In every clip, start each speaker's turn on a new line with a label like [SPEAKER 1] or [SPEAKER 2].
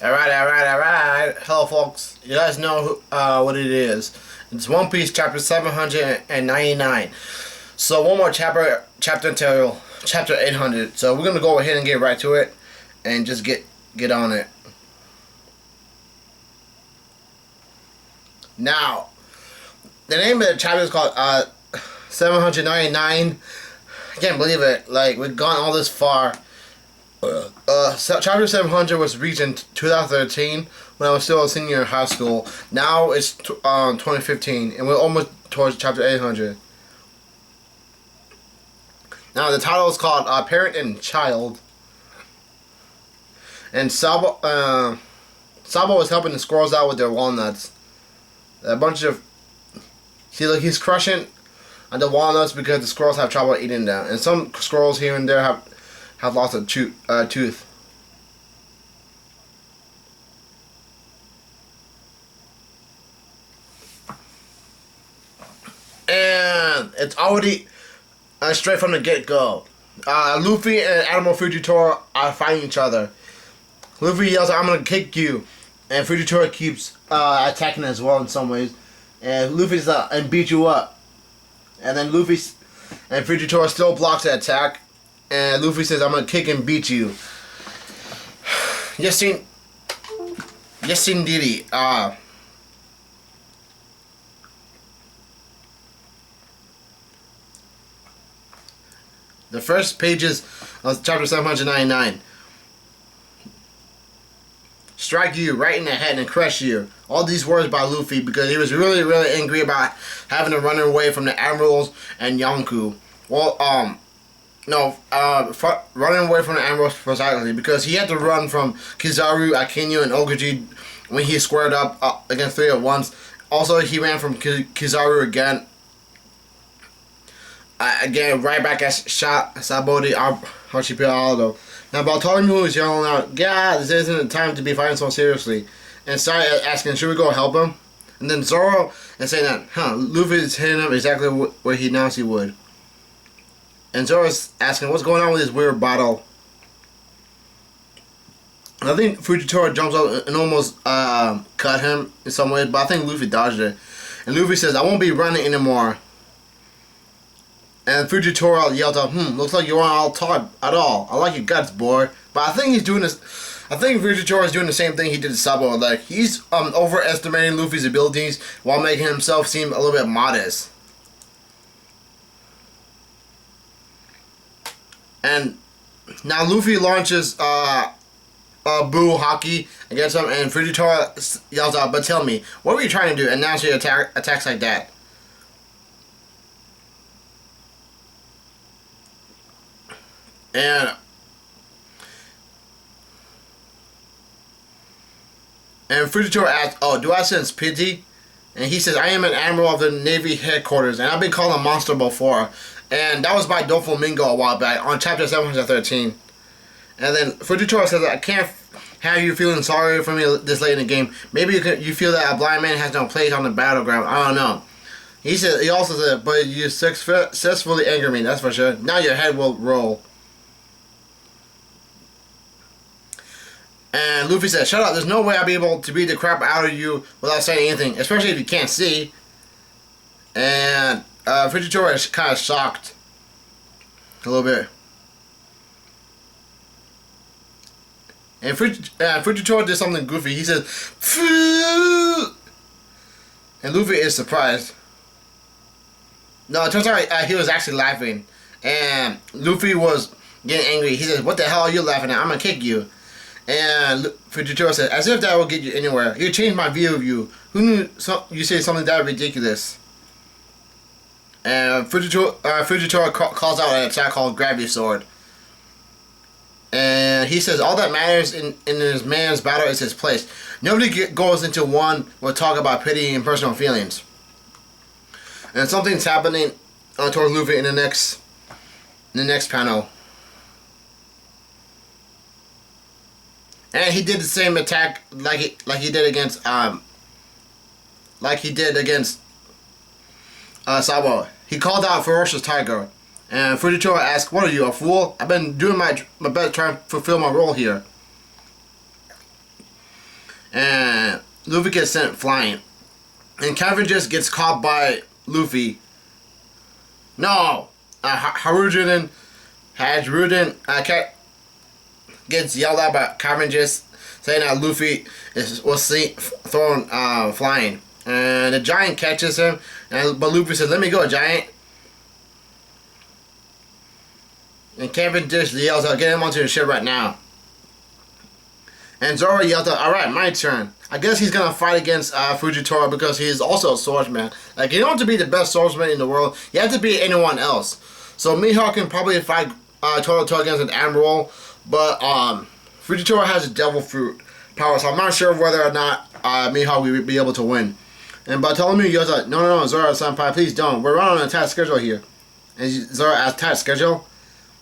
[SPEAKER 1] Alright. Hello, folks. You guys know what it is. It's One Piece chapter 799. So, one more chapter until chapter 800. So, we're going to go ahead and get right to it and just get on it. Now, the name of the chapter is called 799. I can't believe it. Like, we've gone all this far. Chapter 700 was reached in 2013 when I was still a senior in high school. Now it's 2015 and we're almost towards chapter 800. Now the title is called Parent and Child. And Sabo was helping the squirrels out with their walnuts. A bunch of... See, look, he's crushing on the walnuts because the squirrels have trouble eating them. And some squirrels here and there have lots of tooth. And it's already straight from the get-go. Luffy and Admiral Fujitora are fighting each other. Luffy yells, "I'm gonna kick you," and Fujitora keeps attacking as well in some ways. And Luffy's and beat you up. And then Fujitora still blocks the attack. And Luffy says, "I'm gonna kick and beat you." Yes, indeedy. The first pages of chapter 799. Strike you right in the head and crush you. All these words by Luffy because he was really, really angry about having to run away from the admirals and Yonkou. Well, running away from the admirals precisely because he had to run from Kizaru, Akinyu, and Ogaji when he squared up against three at once. Also, he ran from Kizaru again. Right back at Sabodi Archipelago. Now, Baltolomeo was yelling out, "God, this isn't the time to be fighting so seriously." And started asking, "Should we go help him?" And then Zoro and saying that, Luffy is hitting him exactly where he announced he would. And Zoro's asking, "What's going on with this weird battle?" I think Fujitora jumps up and almost cut him in some way, but I think Luffy dodged it. And Luffy says, "I won't be running anymore." And Fujitora yelled out, "Looks like you aren't all talk at all. I like your guts, boy." But I think he's doing this. I think Fujitora is doing the same thing he did to Sabo. Like, he's overestimating Luffy's abilities while making himself seem a little bit modest. And now Luffy launches Boo Hockey against him, and Fujitora yells out, "But tell me, what were you trying to do?" And now she attacks like that. And Fujitora asks, "Oh, do I sense pity?" And he says, "I am an admiral of the Navy headquarters, and I've been called a monster before." And that was by Doflamingo a while back on chapter 713. And then Fujitora says, "I can't have you feeling sorry for me this late in the game. Maybe you feel that a blind man has no place on the battleground. I don't know." He also said, "But you successfully anger me, that's for sure. Now your head will roll." And Luffy said, "Shut up, there's no way I'll be able to beat the crap out of you without saying anything, especially if you can't see." And Fujitora is kind of shocked. A little bit. And Fujitora did something goofy. He says, "Phew!" And Luffy is surprised. No, it turns out he was actually laughing. And Luffy was getting angry. He says, "What the hell are you laughing at? I'm gonna kick you." And Fujitora said, "As if that will get you anywhere. You changed my view of you. Who knew you say something that ridiculous?" And Fujitora calls out an attack called Gravity Sword. And he says, "All that matters in this man's battle is his place. Nobody goes into one with talk about pity and personal feelings." And something's happening towards Luffy in the next panel. And he did the same attack like he did against Sabo. He called out Ferocious Tiger. And Fujitora asked, "What are you, a fool? I've been doing my best trying to fulfill my role here." and Luffy gets sent flying. And Kevin just gets caught by Luffy. No! Harujin gets yelled at by Kevin just saying that Luffy was thrown flying. And the giant catches him, but Luffy says, "Let me go, giant." And Kevin just yells out, "Get him onto the ship right now." And Zoro yells out, "Alright, my turn." I guess he's gonna fight against Fujitora because he is also a swordsman. Like, you don't have to be the best swordsman in the world. You have to be anyone else. So Mihawk can probably fight toe-to-toe against an admiral, but Fujitora has a devil fruit power, so I'm not sure whether or not Mihawk will be able to win. And Bartholomew yells out, no, Zoro-senpai, please don't. We're running on a tight schedule here." And Zoro asks, "Tight schedule?"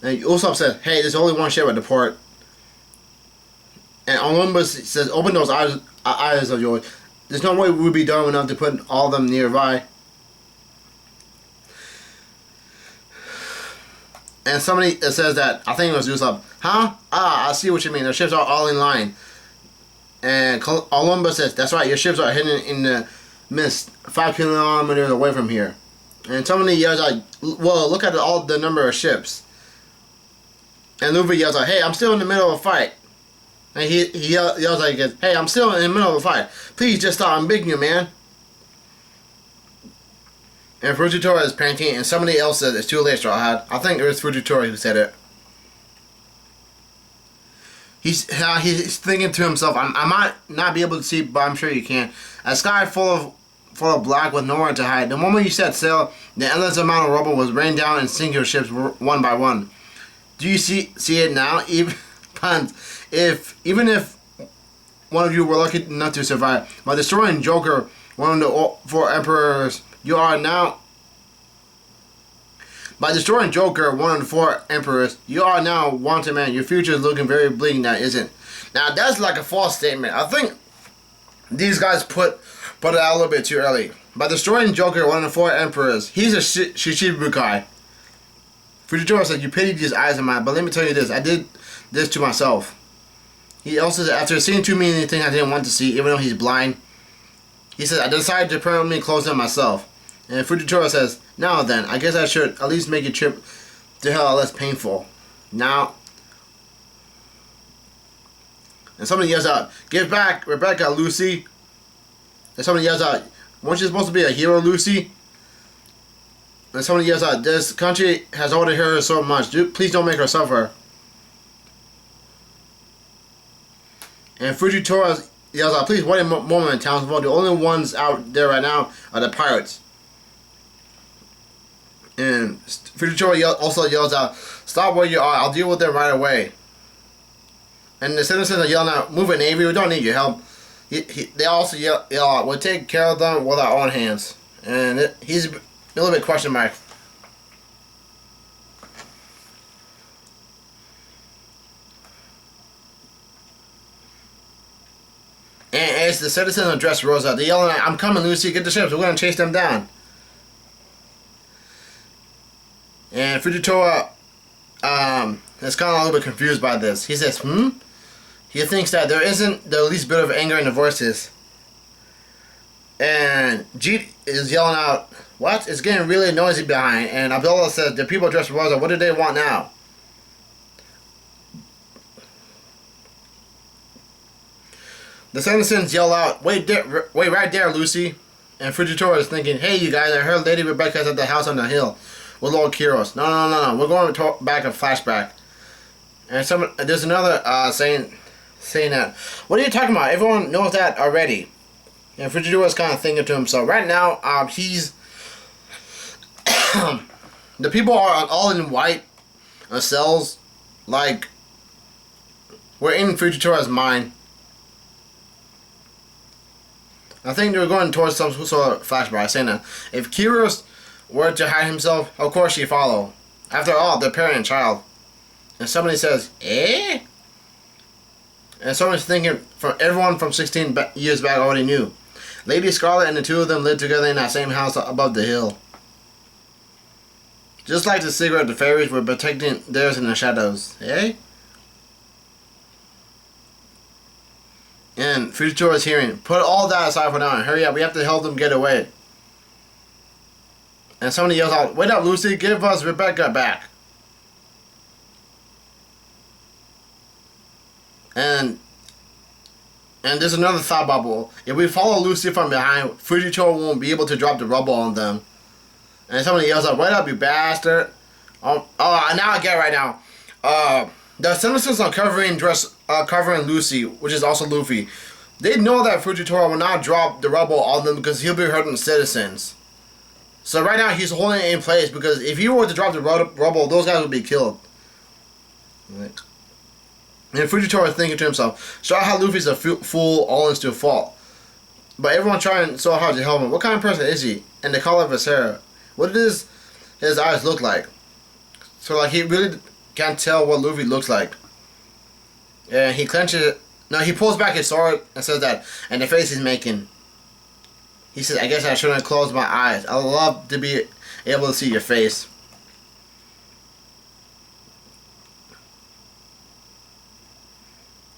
[SPEAKER 1] And Usopp says, "Hey, there's only one ship at the port." And Olympus says, "Open those eyes of yours. There's no way we'll be dumb enough to put all of them nearby." And somebody says that, I think it was Usopp, "Huh? I see what you mean. The ships are all in line." And Olympus says, "That's right, your ships are hidden in the mist 5 kilometers away from here." And somebody yells out, "Well, look at all the number of ships." And Luffy yells out, "Hey, I'm still in the middle of a fight." And he yells like, "Hey, I'm still in the middle of a fight. Please just stop. I'm begging you, man." And Fujitora is panicking, and somebody else says, "It's too late, Straw Hat." I think it was Fujitora who said it. He's thinking to himself, I might not be able to see, but I'm sure you can. A sky full of black with nowhere to hide. The moment you set sail, the endless amount of rubble was rained down and sink your ships one by one. Do you see it now? Even if one of you were lucky enough to survive, by destroying Joker, one of the 4 emperors, you are now. By destroying Joker, one of the 4 emperors, you are now wanted man. Your future is looking very bleak now, isn't? Now that's like a false statement. I think these guys put it out a little bit too early. By destroying Joker, one of the 4 emperors, he's a Shichibukai. Fujitora said, "You pity these eyes of mine, but let me tell you this, I did this to myself." He also said, after seeing too many things I didn't want to see, even though he's blind, he said, "I decided to permanently close them myself." And Fujitora says, "Now then, I guess I should at least make your trip to hell less painful. Now." And somebody yells out, "Give back, Rebecca, Lucy." And somebody yells out, "Weren't you supposed to be a hero, Lucy?" And somebody yells out, "This country has already hurt her so much. Please don't make her suffer." And Fujitora yells out, "Please wait a moment, townsfolk. The only ones out there right now are the pirates." And Fujitora also yells out, "Stop where you are. I'll deal with them right away." And the citizens are yelling out, "Move it, Navy. We don't need your help." They also yell out, "We'll take care of them with our own hands." And he's a little bit question mark. And as the citizens address Rosa, they're yelling out, "I'm coming, Lucy. Get the ships. We're going to chase them down." And Fujitora is kind of a little bit confused by this. He says, He thinks that there isn't the least bit of anger in the voices. And Jeet is yelling out, "What? It's getting really noisy behind." And Abdullah says, "The people dressed Rosa, what do they want now?" The citizens yell out, wait right there, Lucy." And Fujitora is thinking, "Hey, you guys, I heard Lady Rebecca's at the house on the hill with Lord Kiros." No. We're going back a flashback. And there's another saying that, "What are you talking about? Everyone knows that already." And Fujitora is kind of thinking to himself, right now, he's... the people are all in white cells. Like, we're in Fujitora's mind. I think they were going towards some sort of flashback, saying that if Kiros were to hide himself, of course she'd follow. After all, they're parent and child. And somebody says, "Eh?" And someone's thinking, everyone from 16 years back already knew. Lady Scarlet and the 2 of them lived together in that same house above the hill. Just like the cigarette, the fairies were protecting theirs in the shadows. Eh? And And Fujitora is hearing, put all that aside for now and hurry up, we have to help them get away. And somebody yells out, wait up Lucy, give us Rebecca back. And there's another thought bubble. If we follow Lucy from behind, Fujitora won't be able to drop the rubble on them. And somebody yells out, wait up you bastard. Oh, now I get it right now. The citizens are covering Lucy, which is also Luffy. They know that Fujitora will not drop the rubble on them because he'll be hurting citizens. So right now he's holding it in place because if he were to drop the rubble, those guys would be killed. Right. And Fujitora is thinking to himself, Straw Hat Luffy's a fool, all is to fault. But everyone's trying so hard to help him. What kind of person is he? And they call it Viscera. What does his eyes look like? So like he really can't tell what Luffy looks like. And he clenches it. No, he pulls back his sword and says that. And the face he's making. He says, I guess I shouldn't close my eyes. I'd love to be able to see your face.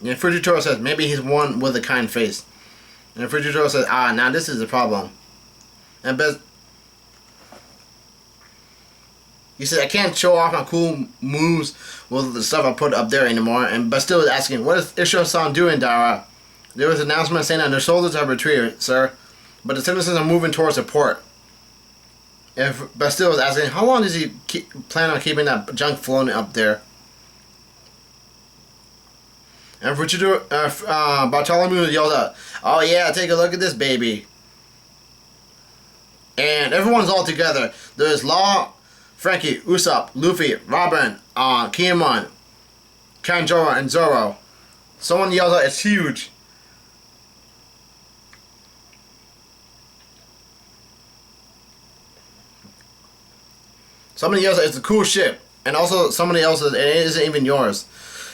[SPEAKER 1] And Fujitora says, maybe he's one with a kind face. And Fujitora says, now this is the problem. And he said, I can't show off my cool moves with the stuff I put up there anymore. And Bastille is asking, what is Isho-san doing, Dara? There was an announcement saying that their soldiers have retreated, sir. But the citizens are moving towards the port. And Bastille was asking, how long does he plan on keeping that junk floating up there? And Bartholomew yelled out, oh yeah, take a look at this baby. And everyone's all together. There's Law, Frankie, Usopp, Luffy, Robin, Kiemon, Kanjuro, and Zoro. Someone yells out, it's huge. Somebody yells out, it's a cool ship. And also somebody else says, it isn't even yours.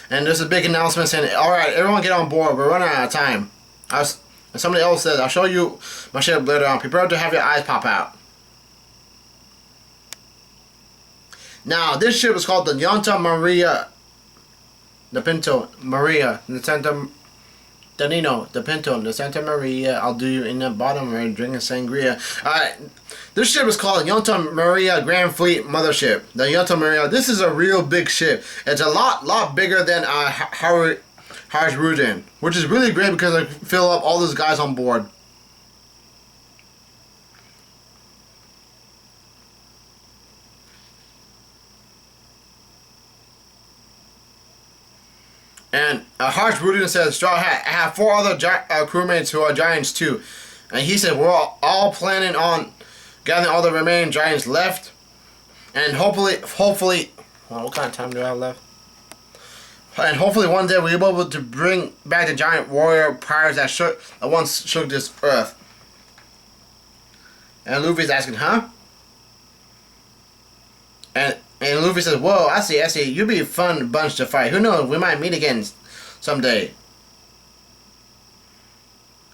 [SPEAKER 1] And there's a big announcement saying, alright, everyone get on board, we're running out of time. And somebody else says, I'll show you my ship later on. Prepare to have your eyes pop out. Now, this ship is called the Santa Maria the Pinto Maria, the Santa Danino, the Pinto, the Santa Maria. I'll do you in the bottom right, drinking sangria. Alright, this ship is called Santa Maria Grand Fleet Mothership. The Santa Maria, this is a real big ship. It's a lot bigger than Harsh Rudin, which is really great because I fill up all those guys on board. And Harsh Rudin says, Straw Hat, I have 4 other crewmates who are giants too. And he said, we're all planning on gathering all the remaining giants left. And hopefully, well, what kind of time do I have left? And hopefully one day we'll be able to bring back the giant warrior pirates that once shook this earth. And Luffy's asking, huh? And Luffy says, whoa, I see, you'll be a fun bunch to fight. Who knows, we might meet again someday.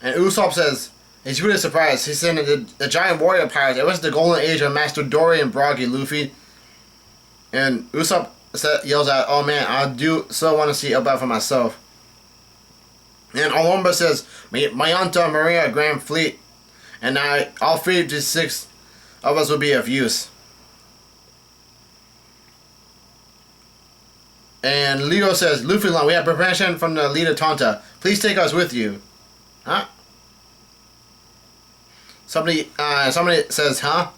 [SPEAKER 1] And Usopp says, he's really surprised. He's saying that the giant warrior pirates, it was the golden age of Master Dory and Broggy, Luffy. And Usopp yells out, oh man, I do so want to see Elbaf for myself. And Olomba says, Mayanta Maria Grand Fleet, and all 3 to 6 of us will be of use. And Leo says, Luffy, we have permission from the leader Tonta. Please take us with you. Huh? Somebody says, huh?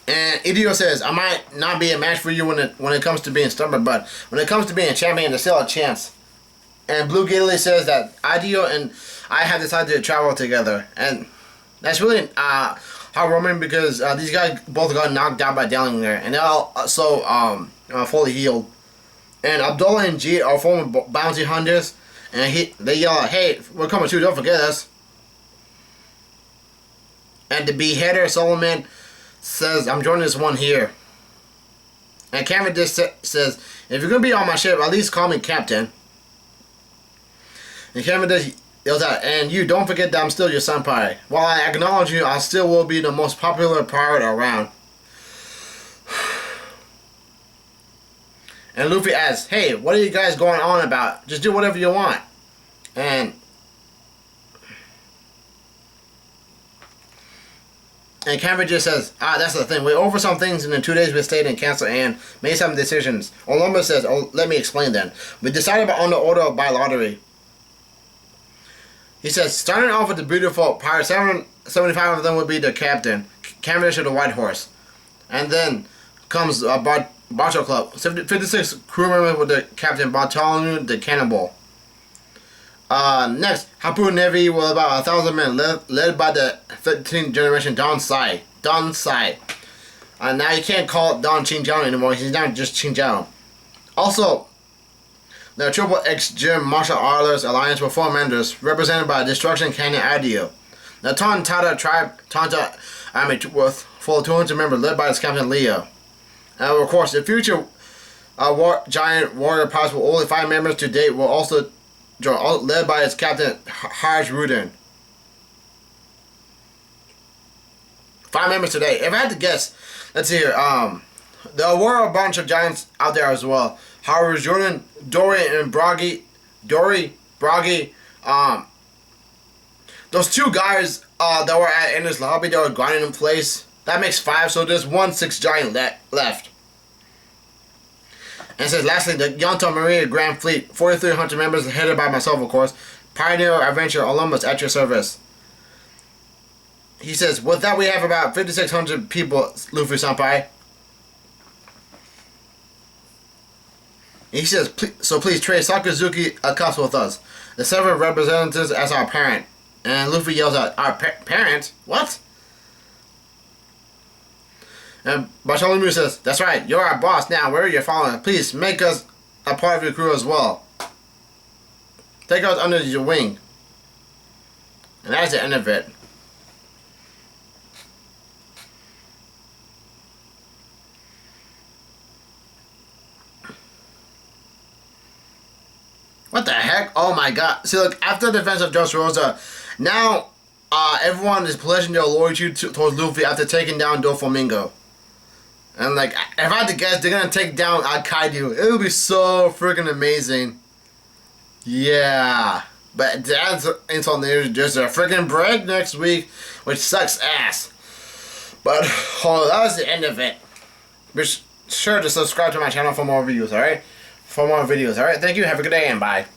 [SPEAKER 1] And Adios says, I might not be a match for you when it comes to being stubborn, but when it comes to being a champion, there's still a chance. And Blue Gately says that Adios and I have decided to travel together. And that's really heartwarming because these guys both got knocked out by Dellinger, and they're all fully healed. And Abdullah and Jeet are former bounty hunters, and they yell out, hey, we're coming too, don't forget us. And the beheader Solomon says, I'm joining this one here. And Cavendish says, if you're going to be on my ship, at least call me captain. And Cavendish yells out, and you, don't forget that I'm still your senpai. While I acknowledge you, I still will be the most popular pirate around. And Luffy asks, hey, what are you guys going on about? Just do whatever you want. And Cameron just says, that's the thing. We over some things, and in 2 days we stayed in council and made some decisions. Olympus says, let me explain then. We decided on the order by lottery. He says, starting off with the beautiful pirate, 75 of them would be the captain, Cavendish of the White Horse. And then comes Barto Club, 56 crew members with the captain, Bartholomew the Cannibal. Next, Harpoon Navy with about 1,000 men, led by the 15th generation Don Sai. Now you can't call it Don Qingjiao anymore, he's not just Qingjiao. Also, the Triple X Gym Martial Arts Alliance with 4 members, represented by Destruction Canyon Adios. The Tanta tribe, Tanta Army with full 200 members, led by its captain Leo. And of course, the future giant warrior pirates with only 5 members to date will also join, led by its captain Harj Rudin. 5 members today. If I had to guess, let's see here. There were a bunch of giants out there as well. Howard Jordan, Dory and Bragi, those 2 guys that were at Ender's Lobby that were grinding in place. That makes 5, so there's 1 6 giant left. And it says lastly, the Yonto Marine Grand Fleet, 4,300 members headed by myself, of course. Pioneer Adventure Olympus at your service. He says, with that we have about 5,600 people, Luffy-senpai. He says, so please trade Sakazuki a cups with us. The 7 representatives as our parent. And Luffy yells out, our parent? What? And Bartholomew says, that's right, you're our boss now, where are you following? Please make us a part of your crew as well. Take us under your wing. And that's the end of it. What the heck? Oh my god. See, look, after the defense of Dressrosa, now everyone is pledging their loyalty towards Luffy after taking down Doflamingo. And like, if I had to guess, they're gonna take down Kaido. It'll be so freaking amazing. Yeah. But that's until there's a freaking break next week, which sucks ass. But, oh, that was the end of it. Be sure to subscribe to my channel for more videos, alright? For more videos, alright? Thank you, have a good day, and bye.